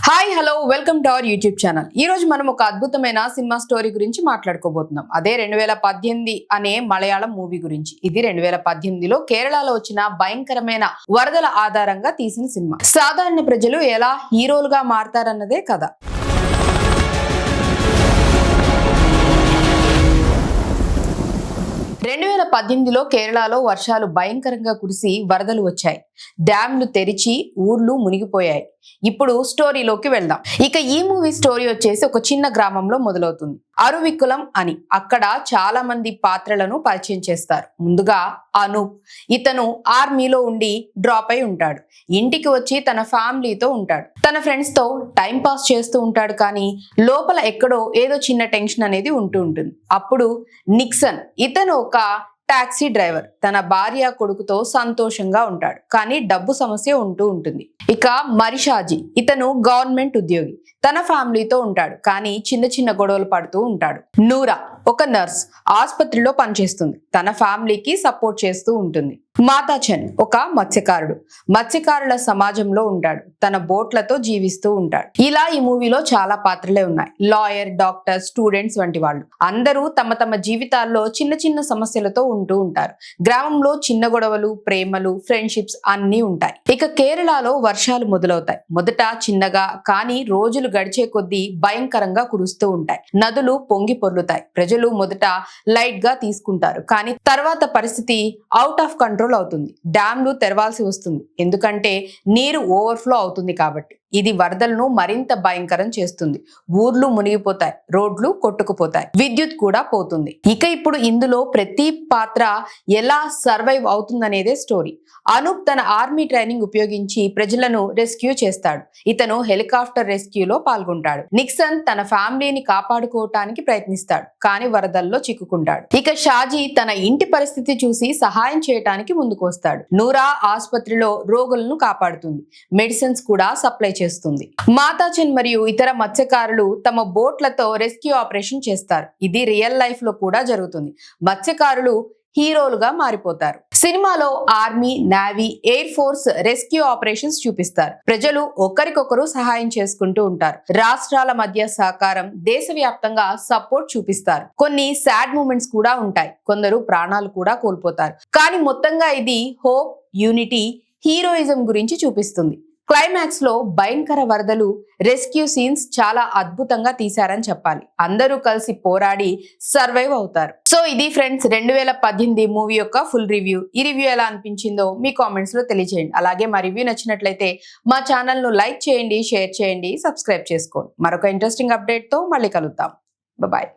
Hi hello welcome to our YouTube channel. ఈ రోజు మనం ఒక అద్భుతమైన సినిమా స్టోరీ గురించి మాట్లాడుకోబోతున్నాం. అదే 2018 అనే మలయాళం మూవీ గురించి. ఇది 2018లో కేరళలో వచ్చిన భయంకరమైన వరదల ఆధారంగా తీసిన సినిమా. సాధారణ ప్రజలు ఎలా హీరోలుగా మారతారన్నదే కథ. 2018లో కేరళలో వర్షాలు భయంకరంగా కురిసి వరదలు వచ్చాయి. డ్యాంలు తెరిచి ఊర్లు మునిగిపోయాయి. ఇప్పుడు స్టోరీలోకి వెళ్దాం. ఇక ఈ మూవీ స్టోరీ వచ్చేసి ఒక చిన్న గ్రామంలో మొదలవుతుంది. అరువిక్కులం అని. అక్కడ చాలా మంది పాత్రలను పరిచయం చేస్తారు. ముందుగా అనూప్. ఇతను ఆర్మీలో ఉండి డ్రాప్ అయి ఉంటాడు. ఇంటికి వచ్చి తన ఫ్యామిలీతో ఉంటాడు. తన ఫ్రెండ్స్ తో టైం పాస్ చేస్తూ ఉంటాడు. కానీ లోపల ఎక్కడో ఏదో చిన్న టెన్షన్ అనేది ఉంటూ ఉంటుంది. అప్పుడు నిక్సన్. ఇతను ఒక టాక్సీ డ్రైవర్. తన భార్య కొడుకుతో సంతోషంగా ఉంటాడు. కానీ డబ్బు సమస్య ఉంటూ ఉంటుంది. ఇక మరిషాజీ. ఇతను గవర్నమెంట్ ఉద్యోగి. తన ఫ్యామిలీతో ఉంటాడు. కానీ చిన్న చిన్న గొడవలు పడుతూ ఉంటాడు. నూరా ఒక నర్స్. ఆసుపత్రిలో పనిచేస్తుంది. తన ఫ్యామిలీకి సపోర్ట్ చేస్తూ ఉంటుంది. మాతాచన్ ఒక మత్స్యకారుడు. మత్స్యకారుల సమాజంలో ఉంటాడు. తన బోట్లతో జీవిస్తూ ఉంటాడు. ఇలా ఈ మూవీలో చాలా పాత్రలే ఉన్నాయి. లాయర్, డాక్టర్, స్టూడెంట్స్ వంటి వాళ్ళు అందరూ తమ తమ జీవితాల్లో చిన్న చిన్న సమస్యలతో ఉంటూ ఉంటారు. గ్రామంలో చిన్న గొడవలు, ప్రేమలు, ఫ్రెండ్షిప్స్ అన్నీ ఉంటాయి. ఇక కేరళలో వర్షాలు మొదలవుతాయి. మొదట చిన్నగా, కానీ రోజులు గడిచే కొద్దీ భయంకరంగా కురుస్తూ ఉంటాయి. నదులు పొంగి పొర్లుతాయి. ప్రజలు మొదట లైట్ గా తీసుకుంటారు. కానీ తర్వాత పరిస్థితి అవుట్ ఆఫ్ కంట్రోల్ అవుతుంది. డ్యాంలు తెరవాల్సి వస్తుంది. ఎందుకంటే నీరు ఓవర్ఫ్లో అవుతుంది కాబట్టి. ఇది వరదలను మరింత భయంకరం చేస్తుంది. ఊర్లు మునిగిపోతాయి. రోడ్లు కొట్టుకుపోతాయి. విద్యుత్ కూడా పోతుంది. ఇక ఇప్పుడు ఇందులో ప్రతి పాత్ర ఎలా సర్వైవ్ అవుతుందనేదే స్టోరీ. అనూప్ తన ఆర్మీ ట్రైనింగ్ ఉపయోగించి ప్రజలను రెస్క్యూ చేస్తాడు. ఇతను హెలికాప్టర్ రెస్క్యూలో పాల్గొంటాడు. నిక్సన్ తన ఫ్యామిలీని కాపాడుకోవటానికి ప్రయత్నిస్తాడు. కానీ వరదల్లో చిక్కుకుంటాడు. ఇక షాజీ తన ఇంటి పరిస్థితి చూసి సహాయం చేయటానికి ముందుకు వస్తాడు. నూరా ఆసుపత్రిలో రోగులను కాపాడుతుంది. మెడిసిన్స్ కూడా సప్లై చేస్తుంది. మాతాచన్ మరియు ఇతర మత్స్యకారులు తమ బోట్లతో రెస్క్యూ ఆపరేషన్ చేస్తారు. ఇది రియల్ లైఫ్ లో కూడా జరుగుతుంది. మత్స్యకారులు హీరోలుగా మారిపోతారు. సినిమాలో army, navy, air force rescue operations చూపిస్తారు. ప్రజలు ఒకరికొకరు సహాయం చేసుకుంటూ ఉంటారు. రాష్ట్రాల మధ్య సహకారం, దేశవ్యాప్తంగా సపోర్ట్ చూపిస్తారు. కొన్ని సాడ్ మూమెంట్స్ కూడా ఉంటాయి. కొందరు ప్రాణాలు కూడా కోల్పోతారు. కానీ మొత్తంగా ఇది హోప్, యూనిటీ, హీరోయిజం గురించి చూపిస్తుంది. క్లైమాక్స్ లో భయంకర వరదలు, రెస్క్యూ సీన్స్ చాలా అద్భుతంగా తీశారని చెప్పాలి. అందరూ కలిసి పోరాడి సర్వైవ్ అవుతారు. సో ఇది ఫ్రెండ్స్ 2018 మూవీ యొక్క ఫుల్ రివ్యూ. ఈ రివ్యూ ఎలా అనిపించిందో మీ కామెంట్స్ లో తెలియజేయండి. అలాగే మా రివ్యూ నచ్చినట్లయితే మా ఛానల్ ను లైక్ చేయండి, షేర్ చేయండి, సబ్స్క్రైబ్ చేసుకోండి. మరొక ఇంట్రెస్టింగ్ అప్డేట్ తో మళ్ళీ కలుద్దాం. బాయ్.